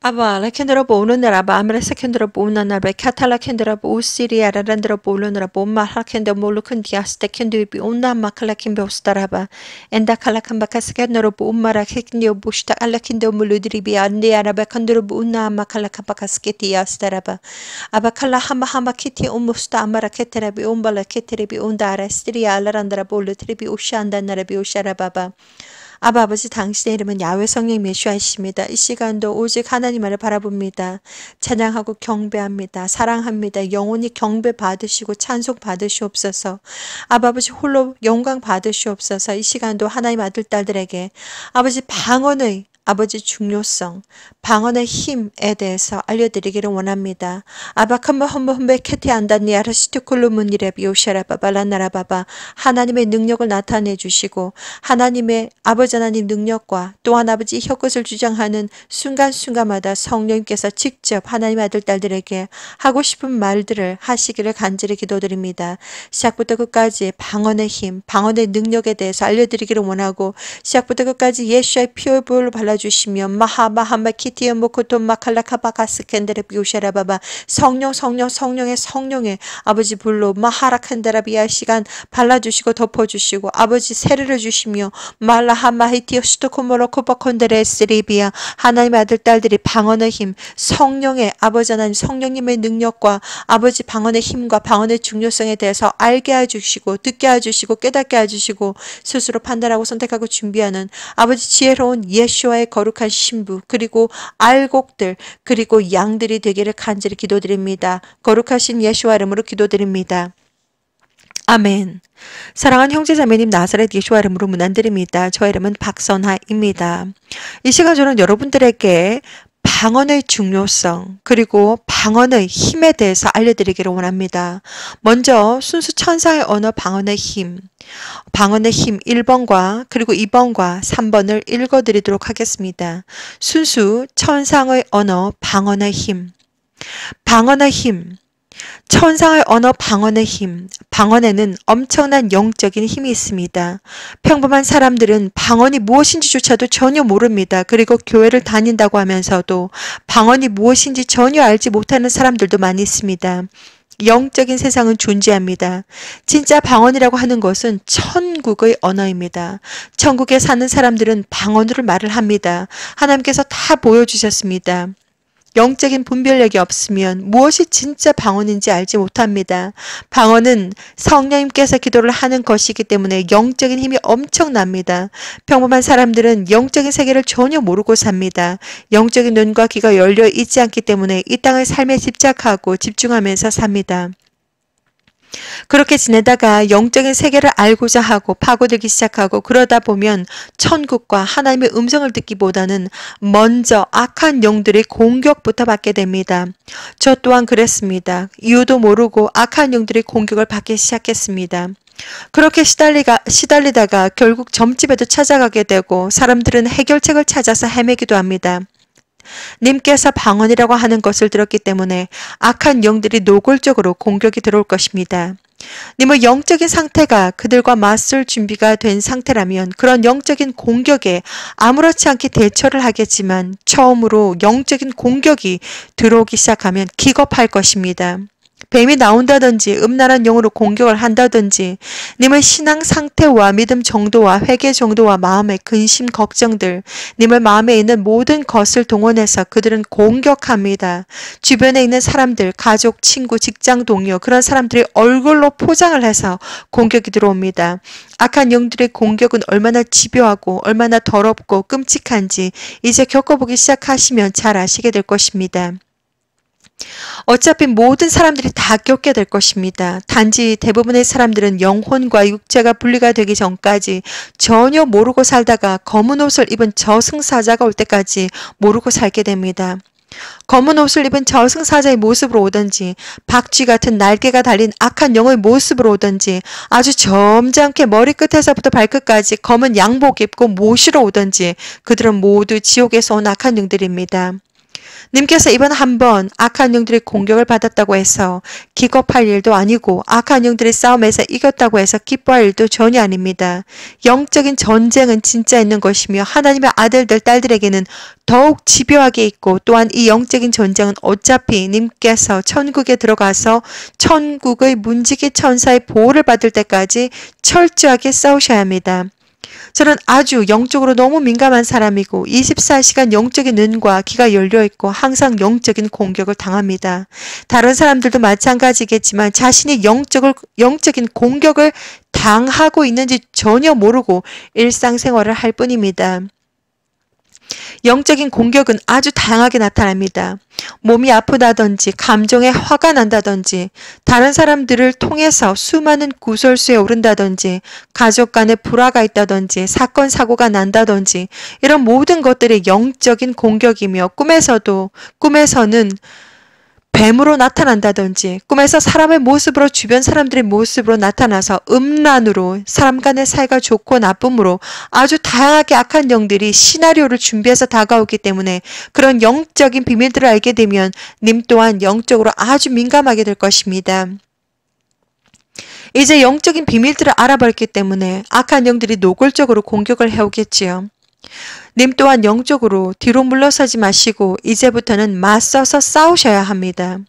Aba la kendra bo unara ba amra sekendra bo unana ba katala kendra bo usiri ararandra bo unara bo mahla kendra mo lukun diaste kendu bi unna makala kimbe ustaraba enda kala kamba kaskendra bo umara keknyo bushta ala kendo muludri bi ande araba kendra bo unna makala kamba kasketi astaraba aba kala hama hama kiti umusta amara ketera bi umbala ketere bi undara stri alarandra bo lutri bi ushanda nara bi usharaba 아버지 당신의 이름은 야훼 성령 메시아이십니다. 이 시간도 오직 하나님만을 바라봅니다. 찬양하고 경배합니다. 사랑합니다. 영원히 경배 받으시고 찬송 받으시옵소서. 아버지 홀로 영광 받으시옵소서. 이 시간도 하나님 아들 딸들에게 아버지 방언의 아버지 중요성, 방언의 힘에 대해서 알려드리기를 원합니다. 아바칸마 험베 캐티 안다니 아라시티콜루문이레 비오샤라바 발라나라바바 하나님의 능력을 나타내 주시고 하나님의 아버지 하나님 능력과 또한 아버지 혀끝을 주장하는 순간순간마다 성령님께서 직접 하나님의 아들 딸들에게 하고 싶은 말들을 하시기를 간절히 기도드립니다. 시작부터 끝까지 방언의 힘, 방언의 능력에 대해서 알려드리기를 원하고 시작부터 끝까지 예수의 피의 보혈을 발라주시며 마하마하마 키티어 모코토 마칼라카바카스캔데레 비오샤라바바 성령의 아버지 불로 마하라칸데라비아 시간 발라주시고 덮어주시고 아버지 세례를 주시며 말라하마히티어 스토코모로코바콘데레스리비아 하나님의 아들 딸들이 방언의 힘 성령의 아버지 하나님 성령님의 능력과 아버지 방언의 힘과 방언의 중요성에 대해서 알게 해주시고 듣게 해주시고 깨닫게 해주시고 스스로 판단하고 선택하고 준비하는 아버지 지혜로운 예수와의 거룩한 신부 그리고 알곡들 그리고 양들이 되기를 간절히 기도드립니다. 거룩하신 예수와 이름으로 기도드립니다. 아멘. 사랑하는 형제자매님 나사렛 예수와 이름으로 문안드립니다. 저 이름은 박선하입니다. 이 시간 저는 여러분들에게 방언의 중요성 그리고 방언의 힘에 대해서 알려드리기를 원합니다. 먼저 순수 천상의 언어 방언의 힘 1번과 그리고 2번과 3번을 읽어드리도록 하겠습니다. 순수 천상의 언어 방언의 힘 천상의 언어 방언의 힘. 방언에는 엄청난 영적인 힘이 있습니다. 평범한 사람들은 방언이 무엇인지조차도 전혀 모릅니다. 그리고 교회를 다닌다고 하면서도 방언이 무엇인지 전혀 알지 못하는 사람들도 많이 있습니다. 영적인 세상은 존재합니다. 진짜 방언이라고 하는 것은 천국의 언어입니다. 천국에 사는 사람들은 방언으로 말을 합니다. 하나님께서 다 보여주셨습니다. 영적인 분별력이 없으면 무엇이 진짜 방언인지 알지 못합니다. 방언은 성령님께서 기도를 하는 것이기 때문에 영적인 힘이 엄청납니다. 평범한 사람들은 영적인 세계를 전혀 모르고 삽니다. 영적인 눈과 귀가 열려 있지 않기 때문에 이 땅의 삶에 집중하면서 삽니다. 그렇게 지내다가 영적인 세계를 알고자 하고 파고들기 시작하고 그러다 보면 천국과 하나님의 음성을 듣기보다는 먼저 악한 영들의 공격부터 받게 됩니다. 저 또한 그랬습니다. 이유도 모르고 악한 영들의 공격을 받기 시작했습니다. 그렇게 시달리다가 결국 점집에도 찾아가게 되고 사람들은 해결책을 찾아서 헤매기도 합니다. 님께서 방언이라고 하는 것을 들었기 때문에 악한 영들이 노골적으로 공격이 들어올 것입니다. 님의 영적인 상태가 그들과 맞설 준비가 된 상태라면 그런 영적인 공격에 아무렇지 않게 대처를 하겠지만 처음으로 영적인 공격이 들어오기 시작하면 기겁할 것입니다. 뱀이 나온다든지 음란한 영으로 공격을 한다든지 님의 신앙 상태와 믿음 정도와 회개 정도와 마음의 근심 걱정들 님의 마음에 있는 모든 것을 동원해서 그들은 공격합니다. 주변에 있는 사람들 가족 친구 직장 동료 그런 사람들이 얼굴로 포장을 해서 공격이 들어옵니다. 악한 영들의 공격은 얼마나 집요하고 얼마나 더럽고 끔찍한지 이제 겪어보기 시작하시면 잘 아시게 될 것입니다. 어차피 모든 사람들이 다 겪게 될 것입니다. 단지 대부분의 사람들은 영혼과 육체가 분리가 되기 전까지 전혀 모르고 살다가 검은 옷을 입은 저승사자가 올 때까지 모르고 살게 됩니다. 검은 옷을 입은 저승사자의 모습으로 오든지 박쥐 같은 날개가 달린 악한 영의 모습으로 오든지 아주 점잖게 머리끝에서부터 발끝까지 검은 양복 입고 모시러 오든지 그들은 모두 지옥에서 온 악한 영들입니다. 님께서 이번 한번 악한 영들의 공격을 받았다고 해서 기겁할 일도 아니고 악한 영들의 싸움에서 이겼다고 해서 기뻐할 일도 전혀 아닙니다. 영적인 전쟁은 진짜 있는 것이며 하나님의 아들들, 딸들에게는 더욱 집요하게 있고 또한 이 영적인 전쟁은 어차피 님께서 천국에 들어가서 천국의 문지기 천사의 보호를 받을 때까지 철저하게 싸우셔야 합니다. 저는 아주 영적으로 너무 민감한 사람이고 24시간 영적인 눈과 귀가 열려있고 항상 영적인 공격을 당합니다. 다른 사람들도 마찬가지겠지만 자신이 영적인 공격을 당하고 있는지 전혀 모르고 일상생활을 할 뿐입니다. 영적인 공격은 아주 다양하게 나타납니다. 몸이 아프다든지 감정에 화가 난다든지 다른 사람들을 통해서 수많은 구설수에 오른다든지 가족 간에 불화가 있다든지 사건 사고가 난다든지 이런 모든 것들이 영적인 공격이며 꿈에서는 뱀으로 나타난다든지 꿈에서 사람의 모습으로 주변 사람들의 모습으로 나타나서 음란으로 사람 간의 사이가 좋고 나쁨으로 아주 다양하게 악한 영들이 시나리오를 준비해서 다가오기 때문에 그런 영적인 비밀들을 알게 되면 님 또한 영적으로 아주 민감하게 될 것입니다. 이제 영적인 비밀들을 알아버렸기 때문에 악한 영들이 노골적으로 공격을 해오겠지요. 님 또한 영적으로 뒤로 물러서지 마시고 이제부터는 맞서서 싸우셔야 합니다.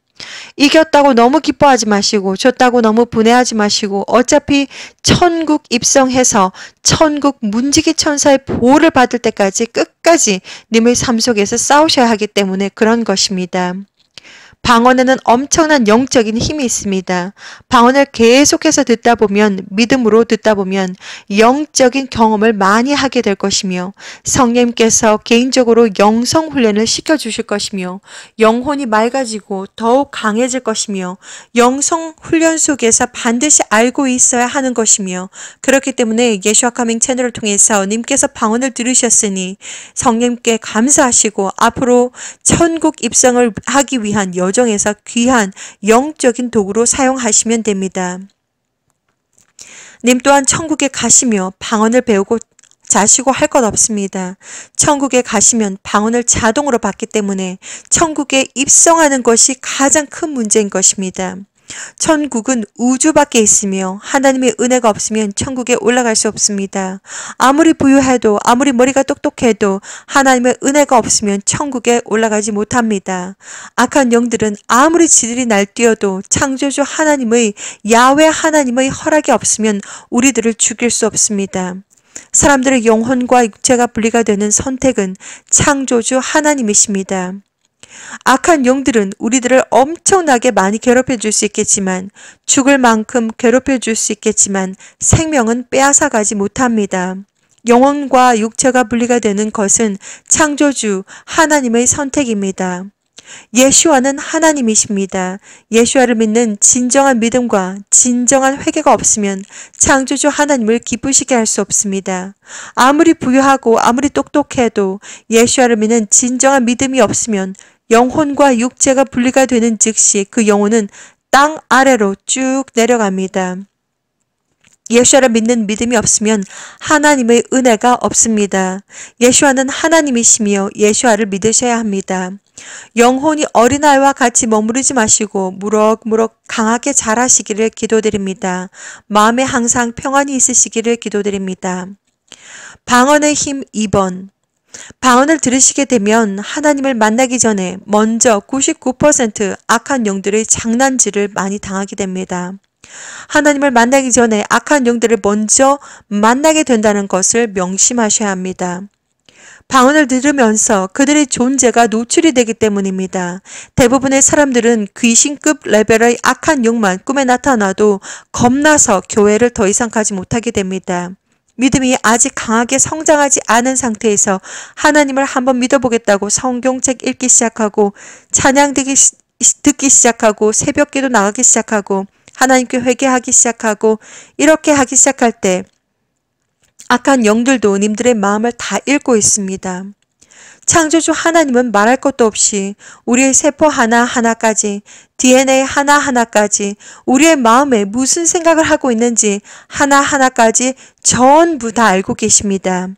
이겼다고 너무 기뻐하지 마시고 졌다고 너무 분해하지 마시고 어차피 천국 입성해서 천국 문지기 천사의 보호를 받을 때까지 끝까지 님의 삶 속에서 싸우셔야 하기 때문에 그런 것입니다. 방언에는 엄청난 영적인 힘이 있습니다. 방언을 계속해서 듣다 보면 믿음으로 듣다 보면 영적인 경험을 많이 하게 될 것이며 성령님께서 개인적으로 영성 훈련을 시켜주실 것이며 영혼이 맑아지고 더욱 강해질 것이며 영성 훈련 속에서 반드시 알고 있어야 하는 것이며 그렇기 때문에 예수와 카밍 채널을 통해서 님께서 방언을 들으셨으니 성령님께 감사하시고 앞으로 천국 입성을 하기 위한 여정에서 귀한 영적인 도구로 사용하시면 됩니다. 님 또한 천국에 가시며 방언을 배우고 자시고 할 것 없습니다. 천국에 가시면 방언을 자동으로 받기 때문에 천국에 입성하는 것이 가장 큰 문제인 것입니다. 천국은 우주 밖에 있으며 하나님의 은혜가 없으면 천국에 올라갈 수 없습니다. 아무리 부유해도 아무리 머리가 똑똑해도 하나님의 은혜가 없으면 천국에 올라가지 못합니다. 악한 영들은 아무리 지들이 날뛰어도 창조주 하나님의 야훼 하나님의 허락이 없으면 우리들을 죽일 수 없습니다. 사람들의 영혼과 육체가 분리가 되는 선택은 창조주 하나님이십니다. 악한 영들은 우리들을 엄청나게 많이 괴롭혀 줄 수 있겠지만 죽을 만큼 괴롭혀 줄 수 있겠지만 생명은 빼앗아 가지 못합니다. 영혼과 육체가 분리가 되는 것은 창조주 하나님의 선택입니다. 예수와는 하나님이십니다. 예수와를 믿는 진정한 믿음과 진정한 회개가 없으면 창조주 하나님을 기쁘시게 할 수 없습니다. 아무리 부유하고 아무리 똑똑해도 예수와를 믿는 진정한 믿음이 없으면 영혼과 육체가 분리가 되는 즉시 그 영혼은 땅 아래로 쭉 내려갑니다. 예수와를 믿는 믿음이 없으면 하나님의 은혜가 없습니다. 예수와는 하나님이시며 예수와를 믿으셔야 합니다. 영혼이 어린아이와 같이 머무르지 마시고 무럭무럭 강하게 자라시기를 기도드립니다. 마음에 항상 평안이 있으시기를 기도드립니다. 방언의 힘 2번. 방언을 들으시게 되면 하나님을 만나기 전에 먼저 99% 악한 영들의 장난질을 많이 당하게 됩니다. 하나님을 만나기 전에 악한 영들을 먼저 만나게 된다는 것을 명심하셔야 합니다. 방언을 들으면서 그들의 존재가 노출이 되기 때문입니다. 대부분의 사람들은 귀신급 레벨의 악한 영만 꿈에 나타나도 겁나서 교회를 더 이상 가지 못하게 됩니다. 믿음이 아직 강하게 성장하지 않은 상태에서 하나님을 한번 믿어보겠다고 성경책 읽기 시작하고 찬양 듣기 시작하고 새벽기도 나가기 시작하고 하나님께 회개하기 시작하고 이렇게 하기 시작할 때 악한 영들도 님들의 마음을 다 읽고 있습니다. 창조주 하나님은 말할 것도 없이 우리의 세포 하나하나까지 DNA 하나하나까지 우리의 마음에 무슨 생각을 하고 있는지 하나하나까지 전부 다 알고 계십니다.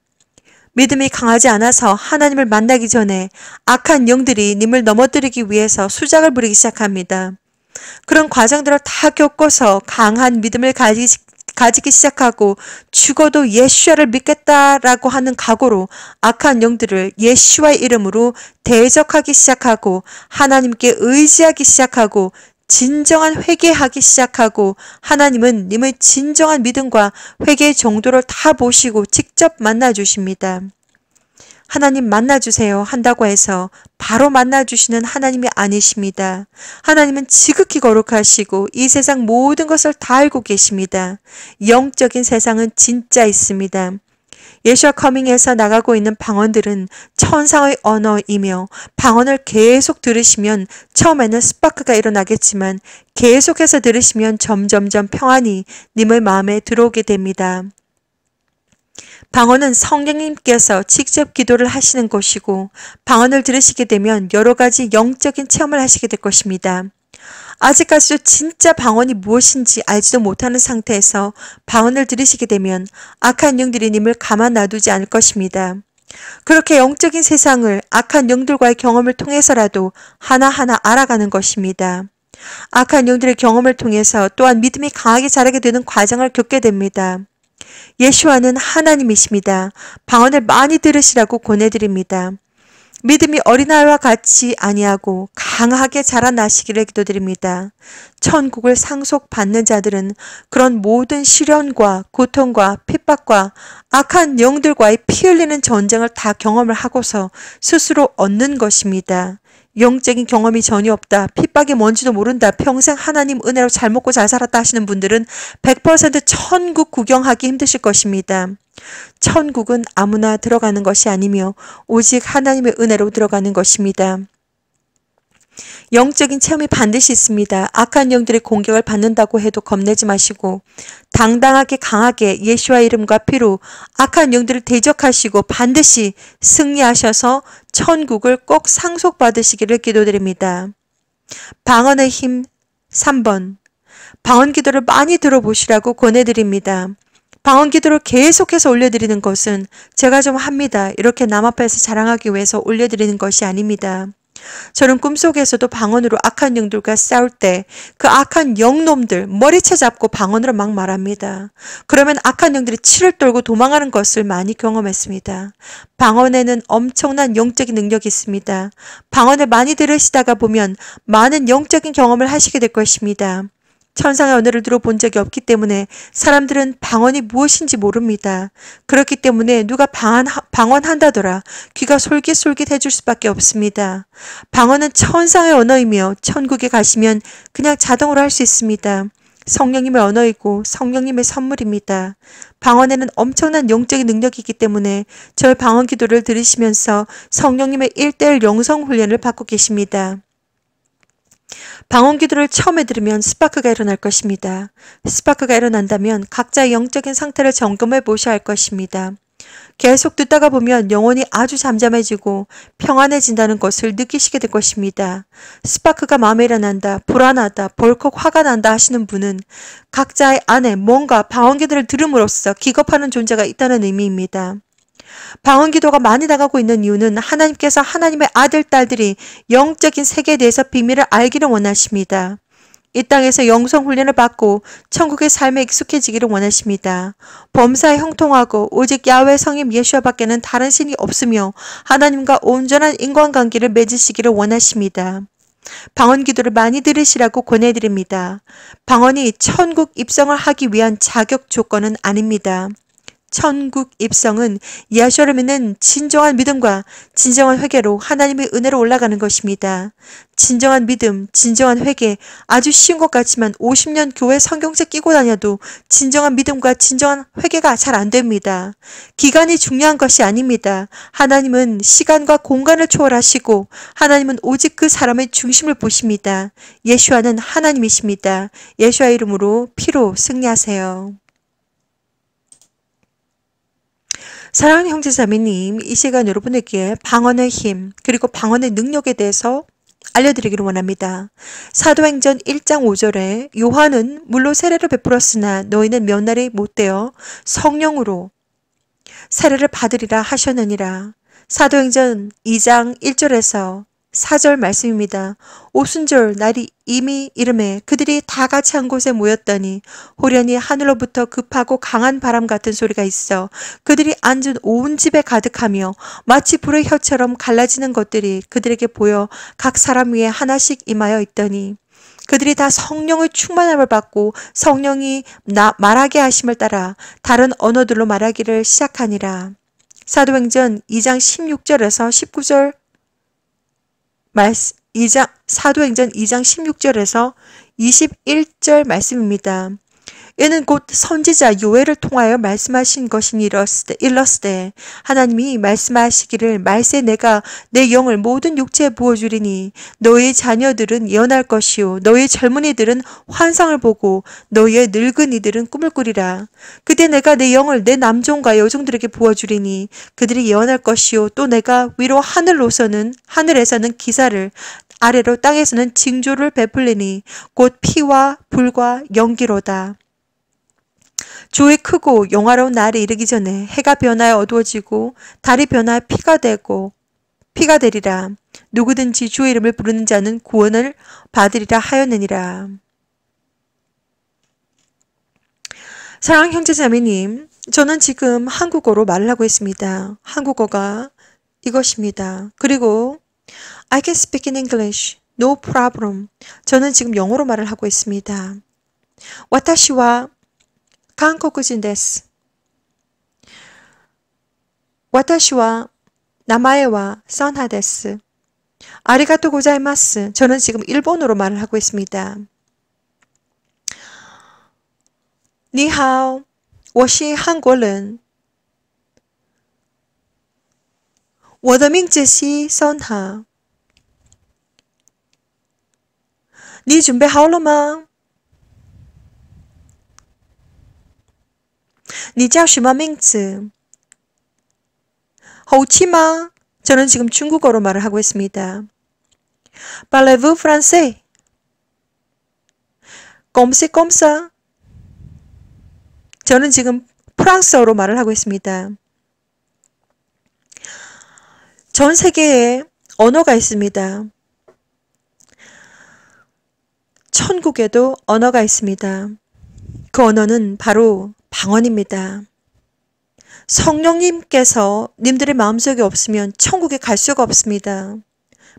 믿음이 강하지 않아서 하나님을 만나기 전에 악한 영들이 님을 넘어뜨리기 위해서 수작을 부리기 시작합니다. 그런 과정들을 다 겪어서 강한 믿음을 가지기 시작하고 죽어도 예수야를 믿겠다라고 하는 각오로 악한 영들을 예수와의 이름으로 대적하기 시작하고 하나님께 의지하기 시작하고 진정한 회개하기 시작하고 하나님은 님의 진정한 믿음과 회개의 정도를 다 보시고 직접 만나주십니다. 하나님 만나주세요 한다고 해서 바로 만나주시는 하나님이 아니십니다. 하나님은 지극히 거룩하시고 이 세상 모든 것을 다 알고 계십니다. 영적인 세상은 진짜 있습니다. 예수와 커밍에서 나가고 있는 방언들은 천상의 언어이며 방언을 계속 들으시면 처음에는 스파크가 일어나겠지만 계속해서 들으시면 점점점 평안이 님의 마음에 들어오게 됩니다. 방언은 성령님께서 직접 기도를 하시는 것이고 방언을 들으시게 되면 여러 가지 영적인 체험을 하시게 될 것입니다. 아직까지도 진짜 방언이 무엇인지 알지도 못하는 상태에서 방언을 들으시게 되면 악한 영들이 님을 가만 놔두지 않을 것입니다. 그렇게 영적인 세상을 악한 영들과의 경험을 통해서라도 하나하나 알아가는 것입니다. 악한 영들의 경험을 통해서 또한 믿음이 강하게 자라게 되는 과정을 겪게 됩니다. 예수와는 하나님이십니다. 방언을 많이 들으시라고 권해드립니다. 믿음이 어린아이와 같이 아니하고 강하게 자라나시기를 기도드립니다. 천국을 상속받는 자들은 그런 모든 시련과 고통과 핍박과 악한 영들과의 피 흘리는 전쟁을 다 경험을 하고서 스스로 얻는 것입니다. 영적인 경험이 전혀 없다. 핍박이 뭔지도 모른다. 평생 하나님 은혜로 잘 먹고 잘 살았다 하시는 분들은 100% 천국 구경하기 힘드실 것입니다. 천국은 아무나 들어가는 것이 아니며 오직 하나님의 은혜로 들어가는 것입니다. 영적인 체험이 반드시 있습니다. 악한 영들의 공격을 받는다고 해도 겁내지 마시고 당당하게 강하게 예수와 이름과 피로 악한 영들을 대적하시고 반드시 승리하셔서 천국을 꼭 상속받으시기를 기도드립니다. 방언의 힘 3번 방언 기도를 많이 들어보시라고 권해드립니다. 방언 기도를 계속해서 올려드리는 것은 제가 좀 합니다. 이렇게 남 앞에서 자랑하기 위해서 올려드리는 것이 아닙니다. 저는 꿈속에서도 방언으로 악한 영들과 싸울 때 그 악한 영놈들 머리채 잡고 방언으로 막 말합니다. 그러면 악한 영들이 치를 떨고 도망가는 것을 많이 경험했습니다. 방언에는 엄청난 영적인 능력이 있습니다. 방언을 많이 들으시다가 보면 많은 영적인 경험을 하시게 될 것입니다. 천상의 언어를 들어본 적이 없기 때문에 사람들은 방언이 무엇인지 모릅니다. 그렇기 때문에 누가 방언한다더라 귀가 솔깃솔깃해질 수밖에 없습니다. 방언은 천상의 언어이며 천국에 가시면 그냥 자동으로 할 수 있습니다. 성령님의 언어이고 성령님의 선물입니다. 방언에는 엄청난 영적인 능력이 있기 때문에 저의 방언 기도를 들으시면서 성령님의 1:1 영성 훈련을 받고 계십니다. 방언 기도를 처음에 들으면 스파크가 일어날 것입니다. 스파크가 일어난다면 각자의 영적인 상태를 점검해 보셔야 할 것입니다. 계속 듣다가 보면 영혼이 아주 잠잠해지고 평안해진다는 것을 느끼시게 될 것입니다. 스파크가 마음에 일어난다, 불안하다, 벌컥 화가 난다 하시는 분은 각자의 안에 뭔가 방언 기도를 들음으로써 기겁하는 존재가 있다는 의미입니다. 방언 기도가 많이 나가고 있는 이유는 하나님께서 하나님의 아들, 딸들이 영적인 세계에 대해서 비밀을 알기를 원하십니다. 이 땅에서 영성 훈련을 받고 천국의 삶에 익숙해지기를 원하십니다. 범사에 형통하고 오직 야훼 성임 예수와 밖에는 다른 신이 없으며 하나님과 온전한 인간관계를 맺으시기를 원하십니다. 방언 기도를 많이 들으시라고 권해드립니다. 방언이 천국 입성을 하기 위한 자격 조건은 아닙니다. 천국 입성은 야훼를 믿는 진정한 믿음과 진정한 회개로 하나님의 은혜로 올라가는 것입니다. 진정한 믿음, 진정한 회개, 아주 쉬운 것 같지만 50년 교회 성경책 끼고 다녀도 진정한 믿음과 진정한 회개가 잘 안 됩니다. 기간이 중요한 것이 아닙니다. 하나님은 시간과 공간을 초월하시고 하나님은 오직 그 사람의 중심을 보십니다. 예수와는 하나님이십니다. 예수와 이름으로 피로 승리하세요. 사랑하는 형제자매님, 이 시간 여러분에게 방언의 힘 그리고 방언의 능력에 대해서 알려드리기를 원합니다. 사도행전 1장 5절에 요한은 물로 세례를 베풀었으나 너희는 몇 날이 못되어 성령으로 세례를 받으리라 하셨느니라. 사도행전 2장 1절에서 4절 말씀입니다. 오순절 날이 이미 이름에 그들이 다 같이 한 곳에 모였더니 호련히 하늘로부터 급하고 강한 바람 같은 소리가 있어 그들이 앉은 온 집에 가득하며 마치 불의 혀처럼 갈라지는 것들이 그들에게 보여 각 사람 위에 하나씩 임하여 있더니 그들이 다 성령의 충만함을 받고 성령이 말하게 하심을 따라 다른 언어들로 말하기를 시작하니라. 사도행전 2장 16절에서 19절 사도행전 2장 16절에서 21절 말씀입니다. 이는 곧 선지자 요엘을 통하여 말씀하신 것이니 일렀으되 하나님이 말씀하시기를 말세 내가 내 영을 모든 육체에 부어주리니 너희 자녀들은 예언할 것이요 너희 젊은이들은 환상을 보고 너희의 늙은이들은 꿈을 꾸리라. 그때 내가 내 영을 내 남종과 여종들에게 부어주리니 그들이 예언할 것이요 또 내가 위로 하늘에서는 기사를 아래로 땅에서는 징조를 베풀리니 곧 피와 불과 연기로다. 주의 크고 영화로운 날이 이르기 전에 해가 변하여 어두워지고 달이 변하여 피가 되리라. 누구든지 주의 이름을 부르는 자는 구원을 받으리라 하였느니라. 사랑하는 형제자매님, 저는 지금 한국어로 말을 하고 있습니다. 한국어가 이것입니다. 그리고 I can speak in English, no problem. 저는 지금 영어로 말을 하고 있습니다. 와타시와 한국인です. 私は名前はサンハです. 아리가또 고자이마스. 저는 지금 일본어로 말을 하고 있습니다. 你好,我是韩国人. 我的名字是桑哈. 你准备好了吗?你叫什么名字? 호치마. 저는 지금 중국어로 말을 하고 있습니다. Parlez-vous français? Comme c'est comme ça? 저는 지금 프랑스어로 말을 하고 있습니다. 전 세계에 언어가 있습니다. 천국에도 언어가 있습니다. 그 언어는 바로 방언입니다. 성령님께서 님들의 마음속에 없으면 천국에 갈 수가 없습니다.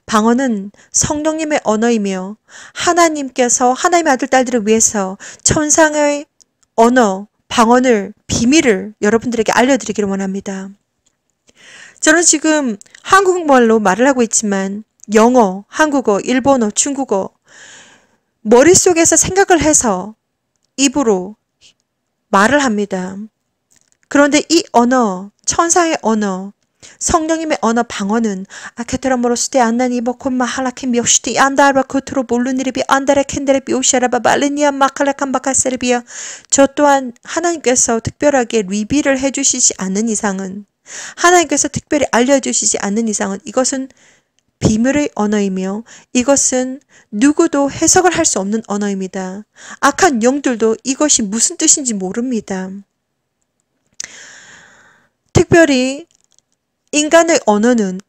방언은 성령님의 언어이며 하나님께서 하나님의 아들 딸들을 위해서 천상의 언어, 방언을, 비밀을 여러분들에게 알려드리기를 원합니다. 저는 지금 한국말로 말을 하고 있지만 영어, 한국어, 일본어, 중국어 머릿속에서 생각을 해서 입으로 말을 합니다. 그런데 이 언어, 천상의 언어, 성령님의 언어 방언은 아케테라모로스테 안나니버 콤마 할라케 미오시티 안다르바 코트로 볼루니리비 안다레 캔데레 비오샤라바 발레니아 마칼라칸 바카세르비아. 저 또한 하나님께서 특별하게 리비를 해주시지 않는 이상은, 하나님께서 특별히 알려주시지 않는 이상은 이것은 비밀의 언어이며 이것은 누구도 해석을 할 수 없는 언어입니다. 악한 영들도 이것이 무슨 뜻인지 모릅니다. 특별히 인간의 언어는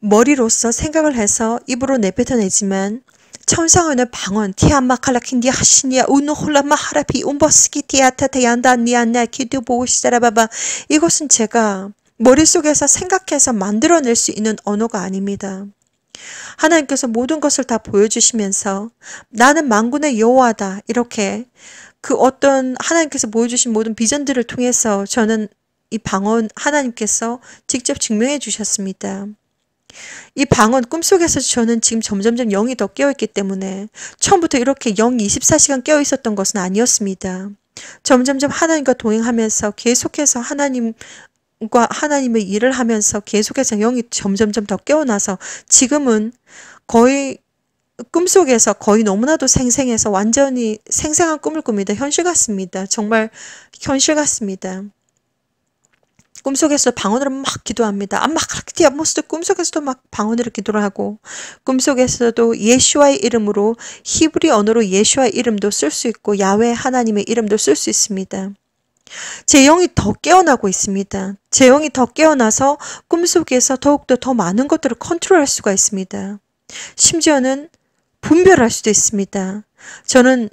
머리로서 생각을 해서 입으로 내뱉어내지만 천상언의 방언 티아마칼라킨디 하시니아 우노홀라마하라비 움버스키 티아타타얀다 니안나 키두보시자라바바 이것은 제가 머릿속에서 생각해서 만들어낼 수 있는 언어가 아닙니다. 하나님께서 모든 것을 다 보여주시면서 나는 만군의 여호와다 이렇게 그 어떤 하나님께서 보여주신 모든 비전들을 통해서 저는 이 방언 하나님께서 직접 증명해 주셨습니다. 이 방언 꿈속에서 저는 지금 점점점 영이 더 깨어있기 때문에 처음부터 이렇게 영이 24시간 깨어있었던 것은 아니었습니다. 점점점 하나님과 동행하면서 계속해서 하나님의 일을 하면서 계속해서 영이 점점점 더 깨어나서 지금은 거의 꿈속에서 거의 너무나도 생생해서 완전히 생생한 꿈을 꿉니다. 현실 같습니다. 정말 현실 같습니다. 꿈속에서 방언으로 막 기도합니다. 꿈속에서도 막 방언으로 기도를 하고 꿈속에서도 예수와의 이름으로 히브리 언어로 예수와의 이름도 쓸 수 있고 야훼 하나님의 이름도 쓸 수 있습니다. 제 영이 더 깨어나고 있습니다. 제 영이 더 깨어나서 꿈속에서 더욱더 더 많은 것들을 컨트롤할 수가 있습니다. 심지어는 분별할 수도 있습니다. 저는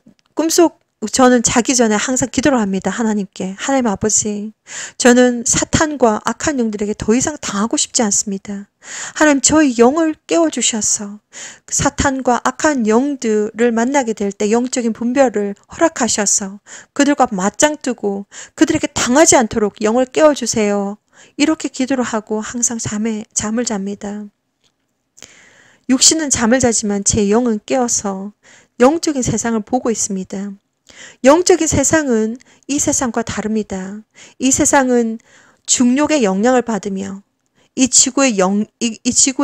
자기 전에 항상 기도를 합니다. 하나님께. 하나님 아버지, 저는 사탄과 악한 영들에게 더 이상 당하고 싶지 않습니다. 하나님, 저희 영을 깨워주셔서 사탄과 악한 영들을 만나게 될 때 영적인 분별을 허락하셔서 그들과 맞짱 뜨고 그들에게 당하지 않도록 영을 깨워주세요. 이렇게 기도를 하고 항상 잠을 잡니다. 육신은 잠을 자지만 제 영은 깨어서 영적인 세상을 보고 있습니다. 영적인 세상은 이 세상과 다릅니다. 이 세상은 중력의 영향을 받으며 이 지구에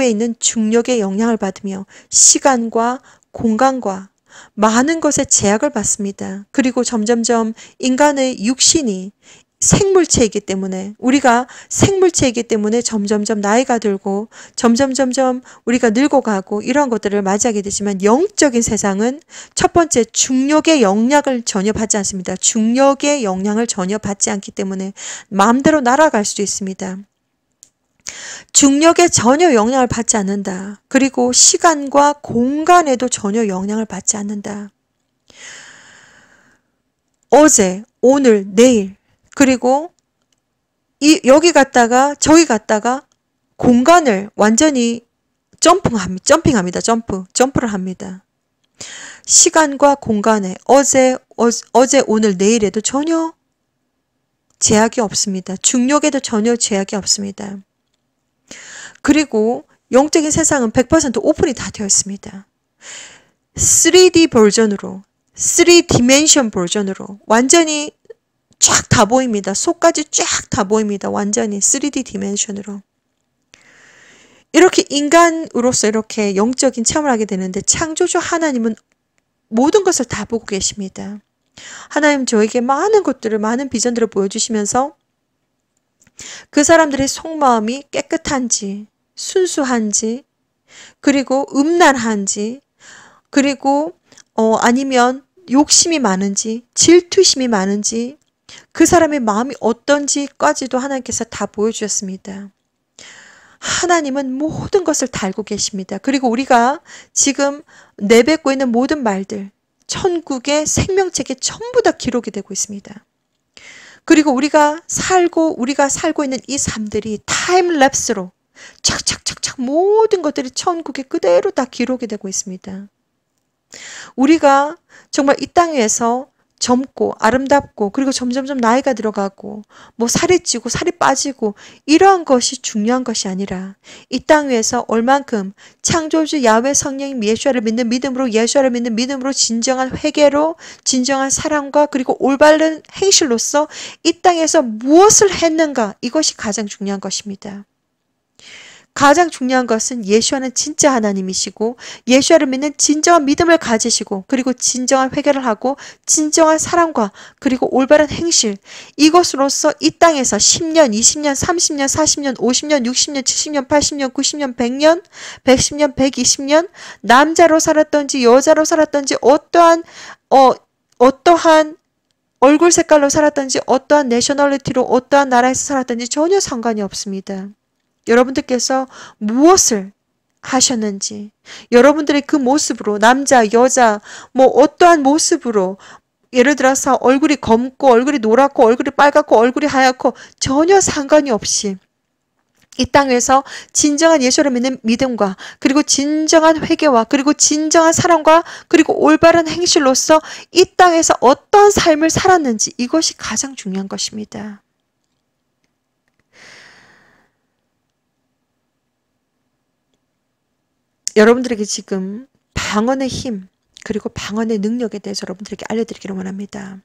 있는 중력의 영향을 받으며 시간과 공간과 많은 것에 제약을 받습니다. 그리고 점점점 인간의 육신이 생물체이기 때문에 우리가 생물체이기 때문에 점점점 나이가 들고 점점점 우리가 늙어가고 이러한 것들을 맞이하게 되지만 영적인 세상은 첫 번째 중력의 영향을 전혀 받지 않습니다. 중력의 영향을 전혀 받지 않기 때문에 마음대로 날아갈 수도 있습니다. 중력에 전혀 영향을 받지 않는다. 그리고 시간과 공간에도 전혀 영향을 받지 않는다. 어제, 오늘, 내일 그리고 여기 갔다가 저기 갔다가 공간을 완전히 점핑합니다. 점프를 합니다. 시간과 공간에 어제, 오늘, 내일에도 전혀 제약이 없습니다. 중력에도 전혀 제약이 없습니다. 그리고 영적인 세상은 100% 오픈이 다 되어 있습니다. 3D 버전으로, 3디멘션 버전으로 완전히 쫙 다 보입니다. 속까지 쫙 다 보입니다. 완전히 3D 디멘션으로. 이렇게 인간으로서 이렇게 영적인 체험을 하게 되는데 창조주 하나님은 모든 것을 다 보고 계십니다. 하나님 저에게 많은 것들을, 많은 비전들을 보여주시면서 그 사람들의 속마음이 깨끗한지, 순수한지, 그리고 음란한지, 그리고 아니면 욕심이 많은지, 질투심이 많은지, 그 사람의 마음이 어떤지까지도 하나님께서 다 보여주셨습니다. 하나님은 모든 것을 다 알고 계십니다. 그리고 우리가 지금 내뱉고 있는 모든 말들, 천국의 생명책에 전부 다 기록이 되고 있습니다. 그리고 우리가 살고 있는 이 삶들이 타임랩스로 착착착착 모든 것들이 천국에 그대로 다 기록이 되고 있습니다. 우리가 정말 이 땅에서 젊고 아름답고 그리고 점점점 나이가 들어가고 뭐 살이 찌고 살이 빠지고 이러한 것이 중요한 것이 아니라 이 땅 위에서 얼만큼 창조주 야훼 성령님 예수아를 믿는 믿음으로 진정한 회개로 진정한 사랑과 그리고 올바른 행실로서 이 땅에서 무엇을 했는가, 이것이 가장 중요한 것입니다. 가장 중요한 것은 예수와는 진짜 하나님이시고 예수와를 믿는 진정한 믿음을 가지시고 그리고 진정한 회개를 하고 진정한 사랑과 그리고 올바른 행실, 이것으로서 이 땅에서 10년, 20년, 30년, 40년, 50년, 60년, 70년, 80년, 90년, 100년, 110년, 120년 남자로 살았던지 여자로 살았던지 어떠한 얼굴 색깔로 살았던지 어떠한 내셔널리티로 어떠한 나라에서 살았던지 전혀 상관이 없습니다. 여러분들께서 무엇을 하셨는지, 여러분들의 그 모습으로 남자, 여자, 뭐 어떠한 모습으로 예를 들어서 얼굴이 검고 얼굴이 노랗고 얼굴이 빨갛고 얼굴이 하얗고 전혀 상관이 없이 이 땅에서 진정한 예수를 믿는 믿음과 그리고 진정한 회개와 그리고 진정한 사랑과 그리고 올바른 행실로서 이 땅에서 어떠한 삶을 살았는지, 이것이 가장 중요한 것입니다. 여러분들에게 지금 방언의 힘 그리고 방언의 능력에 대해서 여러분들에게 알려드리기를 원합니다.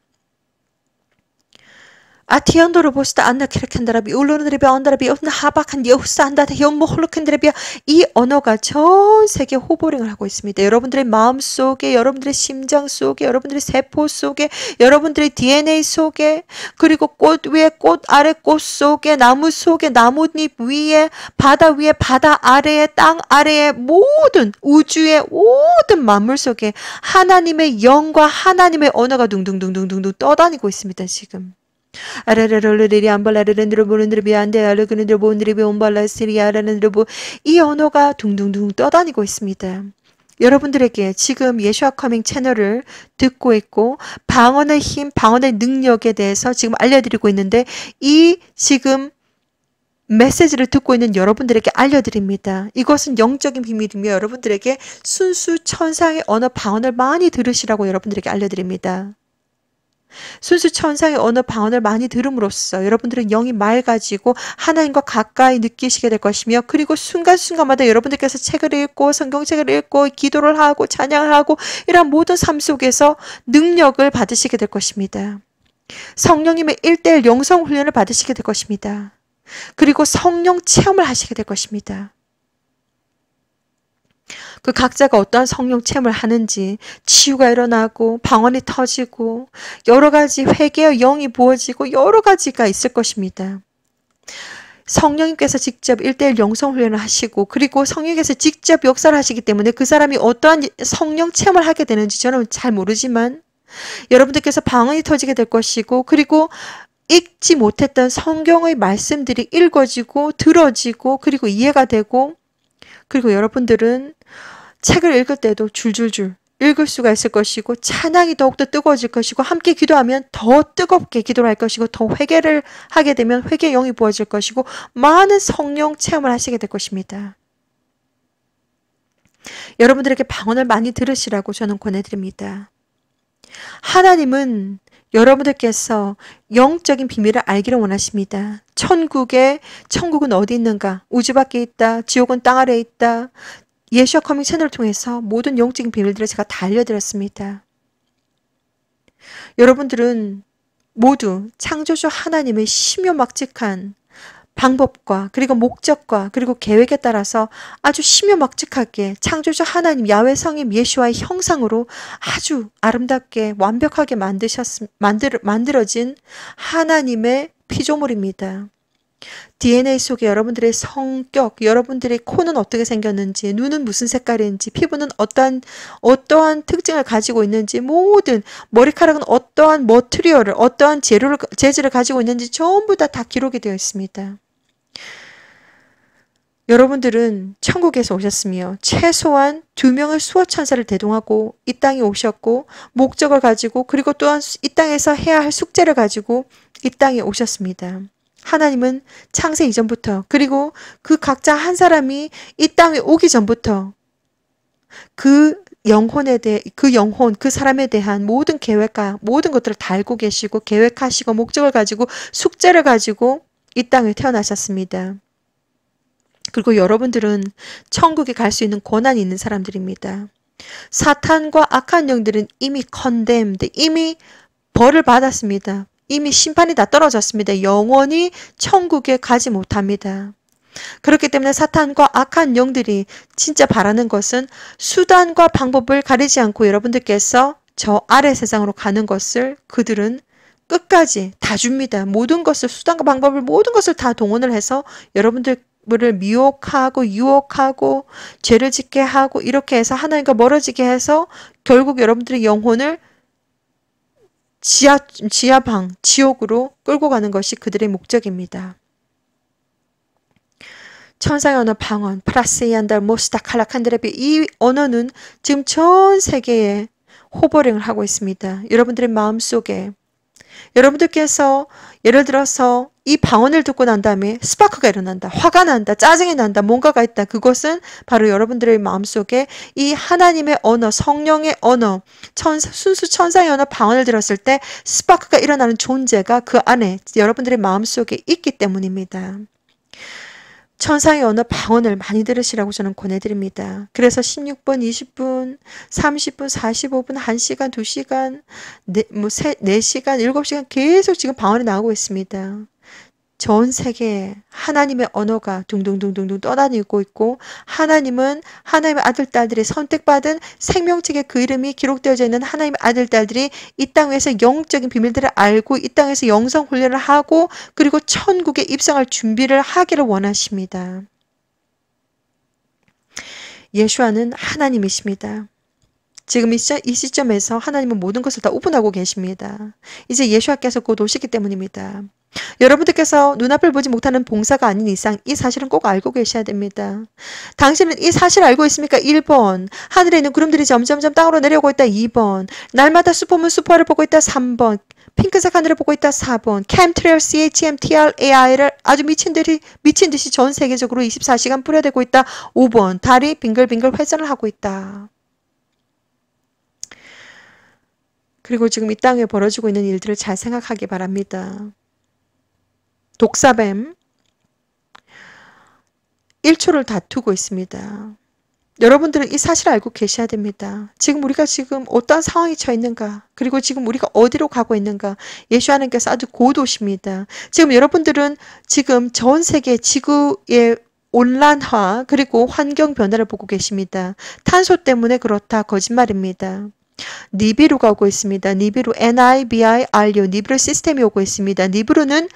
아티언도로 보시다 안나 키르켄다라비 울로드리비 언다라비 없나 하박한 여후스 한다다 현모 홀로켄드라비야, 이 언어가 전 세계 호버링을 하고 있습니다. 여러분들의 마음 속에, 여러분들의 심장 속에, 여러분들의 세포 속에, 여러분들의 DNA 속에, 그리고 꽃 위에 꽃 아래 꽃 속에, 나무 속에, 나뭇잎 위에, 바다 위에, 바다 아래에, 땅 아래에, 모든 우주의 모든 만물 속에 하나님의 영과 하나님의 언어가 둥둥둥둥둥둥 떠다니고 있습니다. 지금 아라라롤리리 안발라르렌드로 보는드로 비안데 알르그는드로 보는드로 비온발라스리 아라는드로 이 언어가 둥둥둥 떠다니고 있습니다. 여러분들에게 지금 예슈아 커밍 채널을 듣고 있고 방언의 힘, 방언의 능력에 대해서 지금 알려드리고 있는데 이 지금 메시지를 듣고 있는 여러분들에게 알려드립니다. 이것은 영적인 비밀이며 여러분들에게 순수 천상의 언어 방언을 많이 들으시라고 여러분들에게 알려드립니다. 순수 천상의 언어 방언을 많이 들음으로써 여러분들은 영이 맑아지고 하나님과 가까이 느끼시게 될 것이며 그리고 순간순간마다 여러분들께서 책을 읽고 성경책을 읽고 기도를 하고 찬양을 하고 이러한 모든 삶 속에서 능력을 받으시게 될 것입니다. 성령님의 1:1 영성 훈련을 받으시게 될 것입니다. 그리고 성령 체험을 하시게 될 것입니다. 그 각자가 어떠한 성령 체험을 하는지 치유가 일어나고 방언이 터지고 여러 가지 회개의 영이 부어지고 여러 가지가 있을 것입니다. 성령님께서 직접 1:1 영성 훈련을 하시고 그리고 성령께서 직접 역사를 하시기 때문에 그 사람이 어떠한 성령 체험을 하게 되는지 저는 잘 모르지만 여러분들께서 방언이 터지게 될 것이고 그리고 읽지 못했던 성경의 말씀들이 읽어지고 들어지고 그리고 이해가 되고 그리고 여러분들은 책을 읽을 때도 줄줄줄 읽을 수가 있을 것이고 찬양이 더욱더 뜨거워질 것이고 함께 기도하면 더 뜨겁게 기도를 할 것이고 더 회개를 하게 되면 회개의 영이 부어질 것이고 많은 성령 체험을 하시게 될 것입니다. 여러분들에게 방언을 많이 들으시라고 저는 권해드립니다. 하나님은 여러분들께서 영적인 비밀을 알기를 원하십니다. 천국은 어디 있는가? 우주 밖에 있다. 지옥은 땅 아래에 있다. 예수와 커밍 채널을 통해서 모든 영적인 비밀들을 제가 다 알려드렸습니다. 여러분들은 모두 창조주 하나님의 심요막직한 방법과 그리고 목적과 그리고 계획에 따라서 아주 심요막직하게 창조주 하나님 야훼 성임 예수와의 형상으로 아주 아름답게 완벽하게 만들어진 하나님의 피조물입니다. DNA 속에 여러분들의 성격, 여러분들의 코는 어떻게 생겼는지, 눈은 무슨 색깔인지, 피부는 어떠한 특징을 가지고 있는지, 모든 머리카락은 어떠한 머티리얼을, 어떠한 재질을 가지고 있는지 전부 다 기록이 되어 있습니다. 여러분들은 천국에서 오셨으며 최소한 2명의 수호천사를 대동하고 이 땅에 오셨고 목적을 가지고 그리고 또한 이 땅에서 해야 할 숙제를 가지고 이 땅에 오셨습니다. 하나님은 창세 이전부터 그리고 그 각자 한 사람이 이 땅에 오기 전부터 그 영혼, 그 사람에 대한 모든 계획과 모든 것들을 다 알고 계시고 계획하시고 목적을 가지고 숙제를 가지고 이 땅에 태어나셨습니다. 그리고 여러분들은 천국에 갈 수 있는 권한이 있는 사람들입니다. 사탄과 악한 영들은 이미 condemned, 이미 벌을 받았습니다. 이미 심판이 다 떨어졌습니다. 영원히 천국에 가지 못합니다. 그렇기 때문에 사탄과 악한 영들이 진짜 바라는 것은 수단과 방법을 가리지 않고 여러분들께서 저 아래 세상으로 가는 것을 그들은 끝까지 다 줍니다. 모든 것을 수단과 방법을 모든 것을 다 동원을 해서 여러분들을 미혹하고 유혹하고 죄를 짓게 하고 이렇게 해서 하나님과 멀어지게 해서 결국 여러분들의 영혼을 지하방, 지옥으로 끌고 가는 것이 그들의 목적입니다. 천상의 언어 방언, 프라세이안달, 모스타, 칼라칸드레비 이 언어는 지금 전 세계에 호버링을 하고 있습니다. 여러분들의 마음속에 여러분들께서 예를 들어서 이 방언을 듣고 난 다음에 스파크가 일어난다. 화가 난다. 짜증이 난다. 뭔가가 있다. 그것은 바로 여러분들의 마음속에 이 하나님의 언어, 성령의 언어, 순수 천사의 언어 방언을 들었을 때 스파크가 일어나는 존재가 그 안에 여러분들의 마음속에 있기 때문입니다. 천상의 언어 방언을 많이 들으시라고 저는 권해드립니다. 그래서 16분, 20분, 30분, 45분, 1시간, 2시간, 4시간, 7시간 계속 지금 방언이 나오고 있습니다. 전 세계에 하나님의 언어가 둥둥둥둥둥 떠다니고 있고 하나님은 하나님의 아들, 딸들이 선택받은 생명책에 그 이름이 기록되어져 있는 하나님의 아들, 딸들이 이 땅 위에서 영적인 비밀들을 알고 이 땅에서 영성 훈련을 하고 그리고 천국에 입성할 준비를 하기를 원하십니다. 예수와는 하나님이십니다. 지금 이 시점에서 하나님은 모든 것을 다 오픈하고 계십니다. 이제 예수와께서 곧 오시기 때문입니다. 여러분들께서 눈앞을 보지 못하는 봉사가 아닌 이상 이 사실은 꼭 알고 계셔야 됩니다. 당신은 이 사실 알고 있습니까? 1번. 하늘에 있는 구름들이 점점점 땅으로 내려오고 있다. 2번. 날마다 슈퍼문 슈퍼를 보고 있다. 3번. 핑크색 하늘을 보고 있다. 4번. chemtrail CHMTRAI를 아주 미친 듯이 전 세계적으로 24시간 뿌려대고 있다. 5번. 달이 빙글빙글 회전을 하고 있다. 그리고 지금 이 땅에 벌어지고 있는 일들을 잘 생각하기 바랍니다. 독사뱀 1초를 다투고 있습니다. 여러분들은 이 사실을 알고 계셔야 됩니다. 지금 우리가 지금 어떠한 상황에 처해 있는가, 그리고 지금 우리가 어디로 가고 있는가, 예수 하나님께서 아주 곧 오십니다. 지금 여러분들은 지금 전 세계 지구의 온난화 그리고 환경 변화를 보고 계십니다. 탄소 때문에 그렇다. 거짓말입니다. 니비루가 오고 있습니다. 니비루 NIBIRU 니비루 시스템이 오고 있습니다. 니비루는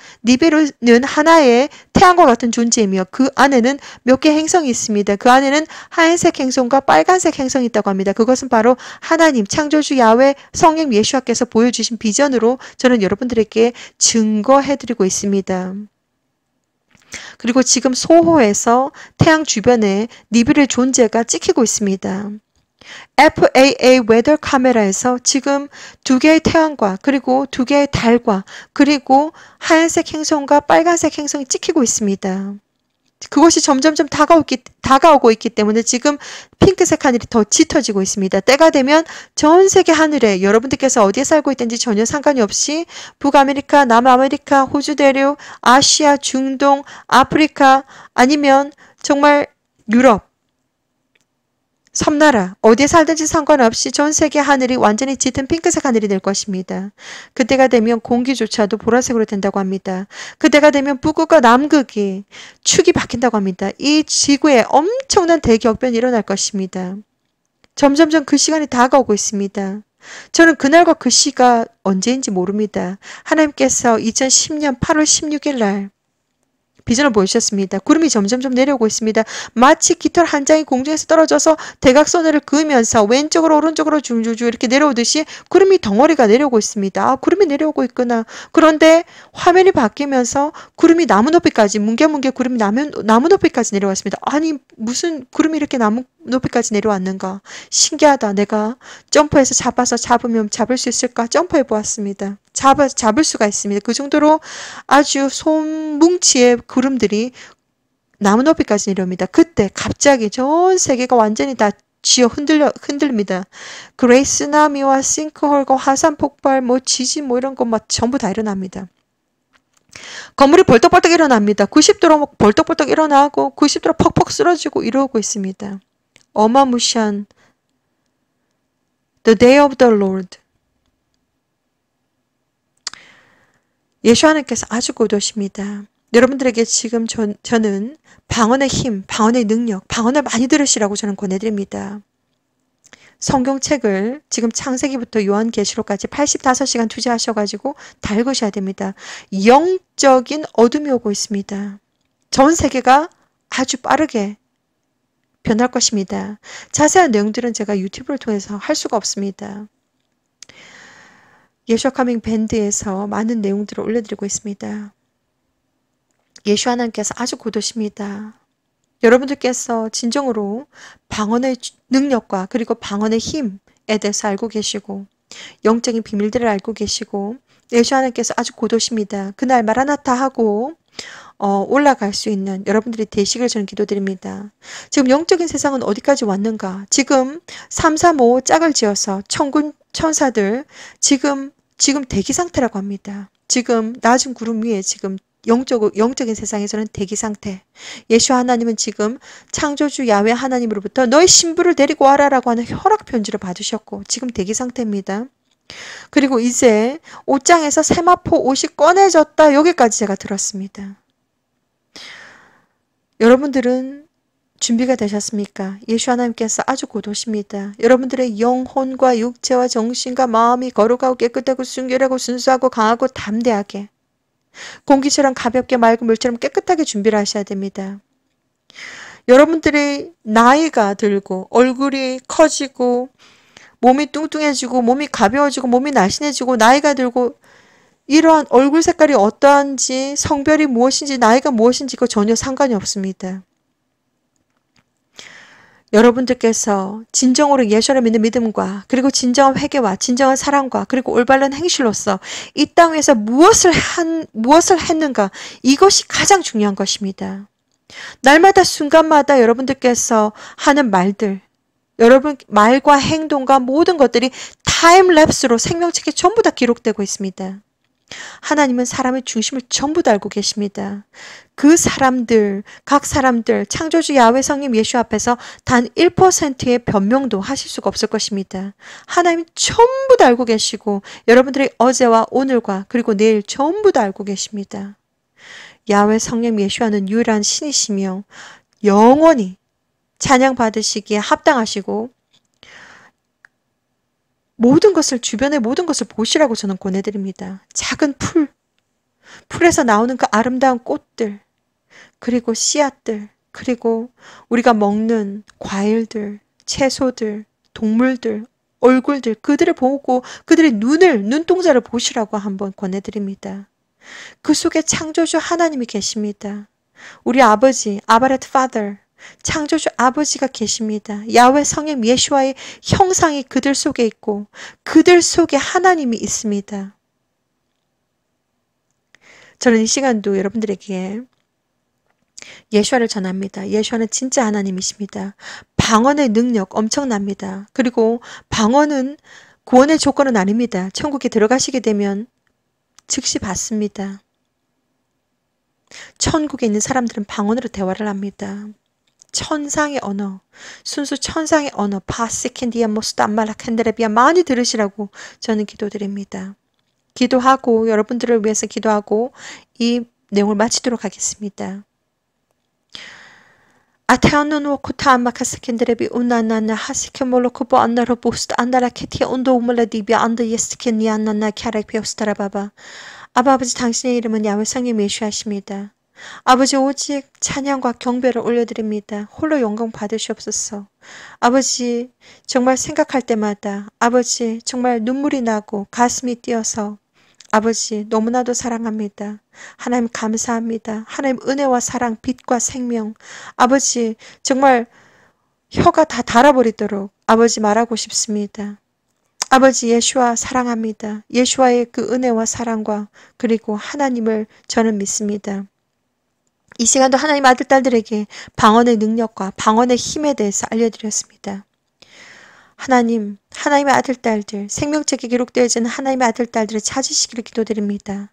하나의 태양과 같은 존재이며 그 안에는 몇 개 행성이 있습니다. 그 안에는 하얀색 행성과 빨간색 행성이 있다고 합니다. 그것은 바로 하나님 창조주 야훼 성령 예수와께서 보여주신 비전으로 저는 여러분들에게 증거해드리고 있습니다. 그리고 지금 소호에서 태양 주변에 니비루의 존재가 찍히고 있습니다. FAA 웨더 카메라에서 지금 2개의 태양과 그리고 2개의 달과 그리고 하얀색 행성과 빨간색 행성이 찍히고 있습니다. 그것이 점점점 다가오고 있기 때문에 지금 핑크색 하늘이 더 짙어지고 있습니다. 때가 되면 전 세계 하늘에 여러분들께서 어디에 살고 있든지 전혀 상관이 없이 북아메리카, 남아메리카, 호주 대륙, 아시아, 중동, 아프리카 아니면 정말 유럽 섬나라 어디에 살든지 상관없이 전 세계 하늘이 완전히 짙은 핑크색 하늘이 될 것입니다. 그때가 되면 공기조차도 보라색으로 된다고 합니다. 그때가 되면 북극과 남극이 축이 바뀐다고 합니다. 이 지구에 엄청난 대격변이 일어날 것입니다. 점점점 그 시간이 다가오고 있습니다. 저는 그날과 그 시가 언제인지 모릅니다. 하나님께서 2010년 8월 16일 날 비전을 보여주셨습니다. 구름이 점점점 내려오고 있습니다. 마치 깃털 한 장이 공중에서 떨어져서 대각선을 그으면서 왼쪽으로 오른쪽으로 줄줄줄 이렇게 내려오듯이 구름이 덩어리가 내려오고 있습니다. 아, 구름이 내려오고 있구나. 그런데 화면이 바뀌면서 구름이 나무 높이까지 뭉게뭉게 구름이 나무 높이까지 내려왔습니다. 아니 무슨 구름이 이렇게 나무 높이까지 내려왔는가. 신기하다. 내가 점프해서 잡으면 잡을 수 있을까? 점프해 보았습니다. 잡을 수가 있습니다. 그 정도로 아주 솜뭉치의 구름들이 나무 높이까지 내려옵니다. 그때 갑자기 전 세계가 완전히 다 쥐어 흔들립니다. 그레이 쓰나미와 싱크홀과 화산 폭발, 지진 이런 거 전부 다 일어납니다. 건물이 벌떡벌떡 일어납니다. 90도로 벌떡벌떡 일어나고 90도로 퍽퍽 쓰러지고 이러고 있습니다. 어마무시한 The Day of the Lord. 예수 하나님께서 아주 곧 오십니다. 여러분들에게 지금 저는 방언의 힘, 방언의 능력, 방언을 많이 들으시라고 저는 권해드립니다. 성경책을 지금 창세기부터 요한계시록까지 85시간 투자하셔가지고 다 읽으셔야 됩니다. 영적인 어둠이 오고 있습니다. 전 세계가 아주 빠르게 변할 것입니다. 자세한 내용들은 제가 유튜브를 통해서 할 수가 없습니다. 예수와 카밍 밴드에서 많은 내용들을 올려드리고 있습니다. 예수 하나님께서 아주 곧 오십니다. 여러분들께서 진정으로 방언의 능력과 그리고 방언의 힘에 대해서 알고 계시고 영적인 비밀들을 알고 계시고 예수 하나님께서 아주 곧 오십니다. 그날 마라나타 하고 올라갈 수 있는 여러분들이 되시길 저는 기도드립니다. 지금 영적인 세상은 어디까지 왔는가? 지금 335 짝을 지어서 천군 천사들 지금 대기 상태라고 합니다. 지금 낮은 구름 위에 지금 영적인 세상에서는 대기 상태. 예수 하나님은 지금 창조주 야훼 하나님으로부터 너의 신부를 데리고 와라라고 하는 허락 편지를 받으셨고 지금 대기 상태입니다. 그리고 이제 옷장에서 세마포 옷이 꺼내졌다. 여기까지 제가 들었습니다. 여러분들은 준비가 되셨습니까? 예수 하나님께서 아주 곧 오십니다. 여러분들의 영혼과 육체와 정신과 마음이 거룩하고 깨끗하고 순결하고 순수하고 강하고 담대하게 공기처럼 가볍게 맑은 물처럼 깨끗하게 준비를 하셔야 됩니다. 여러분들의 나이가 들고 얼굴이 커지고 몸이 뚱뚱해지고 몸이 가벼워지고 몸이 날씬해지고 나이가 들고 이러한 얼굴 색깔이 어떠한지 성별이 무엇인지 나이가 무엇인지 그거 전혀 상관이 없습니다. 여러분들께서 진정으로 예수를 믿는 믿음과 그리고 진정한 회개와 진정한 사랑과 그리고 올바른 행실로서 이 땅 위에서 무엇을 했는가 이것이 가장 중요한 것입니다. 날마다 순간마다 여러분들께서 하는 말들 여러분 말과 행동과 모든 것들이 타임랩스로 생명책에 전부 다 기록되고 있습니다. 하나님은 사람의 중심을 전부 다 알고 계십니다. 그 사람들, 각 사람들, 창조주 야훼 성령 예수 앞에서 단 1%의 변명도 하실 수가 없을 것입니다. 하나님은 전부 다 알고 계시고 여러분들의 어제와 오늘과 그리고 내일 전부 다 알고 계십니다. 야훼 성령 예수와는 유일한 신이시며 영원히 찬양받으시기에 합당하시고 모든 것을 주변의 모든 것을 보시라고 저는 권해드립니다. 작은 풀에서 나오는 그 아름다운 꽃들 그리고 씨앗들 그리고 우리가 먹는 과일들, 채소들, 동물들, 얼굴들 그들을 보고 그들의 눈동자를 보시라고 한번 권해드립니다. 그 속에 창조주 하나님이 계십니다. 우리 아버지, 아바렛 파더 창조주 아버지가 계십니다. 야훼 성령 예수와의 형상이 그들 속에 있고 그들 속에 하나님이 있습니다. 저는 이 시간도 여러분들에게 예수와를 전합니다. 예수와는 진짜 하나님이십니다. 방언의 능력 엄청납니다. 그리고 방언은 구원의 조건은 아닙니다. 천국에 들어가시게 되면 즉시 받습니다. 천국에 있는 사람들은 방언으로 대화를 합니다. 천상의 언어, 순수 천상의 언어, 파시켄디아모스담말라켄데레비아 많이 들으시라고 저는 기도드립니다. 기도하고 여러분들을 위해서 기도하고 이 내용을 마치도록 하겠습니다. 아테안노노코타마카스켄데레비 우나나나 하시케몰로코보 안나로보스트 안다라케티아 온도우물라디비아 안다 예스케니안나나 캬렉피오스타라바바 아버지 당신의 이름은 야훼 성령 예수하십니다. 아버지 오직 찬양과 경배를 올려드립니다. 홀로 영광 받으시옵소서. 아버지 정말 생각할 때마다 아버지 정말 눈물이 나고 가슴이 뛰어서 아버지 너무나도 사랑합니다. 하나님 감사합니다. 하나님 은혜와 사랑 빛과 생명 아버지 정말 혀가 다 닳아버리도록 아버지 말하고 싶습니다. 아버지 예수와 사랑합니다. 예수와의 그 은혜와 사랑과 그리고 하나님을 저는 믿습니다. 이 시간도 하나님 아들 딸들에게 방언의 능력과 방언의 힘에 대해서 알려드렸습니다. 하나님, 하나님의 아들 딸들, 생명책에 기록되어진 하나님의 아들 딸들을 찾으시기를 기도드립니다.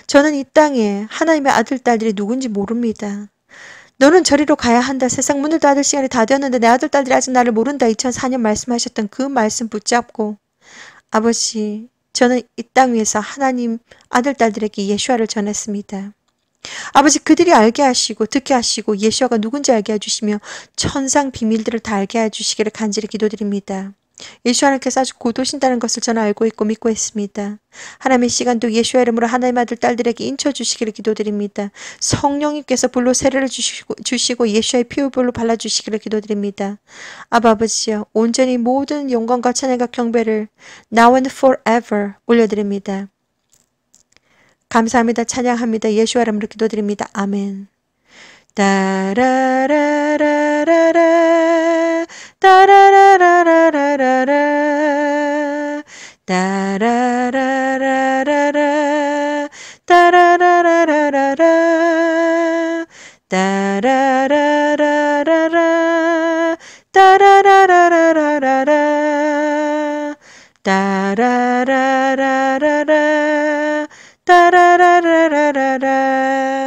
저는 이 땅에 하나님의 아들 딸들이 누군지 모릅니다. 너는 저리로 가야 한다. 세상 문을 닫을 시간이 다 되었는데 내 아들 딸들이 아직 나를 모른다. 2004년 말씀하셨던 그 말씀 붙잡고 아버지, 저는 이 땅 위에서 하나님 아들 딸들에게 예수와를 전했습니다. 아버지 그들이 알게 하시고 듣게 하시고 예수와가 누군지 알게 해주시며 천상 비밀들을 다 알게 해주시기를 간절히 기도드립니다. 예수 하나님께서 아주 고도신다는 것을 저는 알고 있고 믿고 있습니다. 하나님의 시간도 예수의 이름으로 하나님의 아들 딸들에게 인쳐주시기를 기도드립니다. 성령님께서 불로 세례를 주시고 예수의 피부불로 발라주시기를 기도드립니다. 아버지여 온전히 모든 영광과 찬양과 경배를 now and forever 올려드립니다. 감사합니다. 찬양합니다. 예수의 이름으로 기도드립니다. 아멘. 따라라라라라 따라라라라라라 따라라라라라 따라라라라라 따라라라라라 따라라라라라 따라라라라라 따라라라라라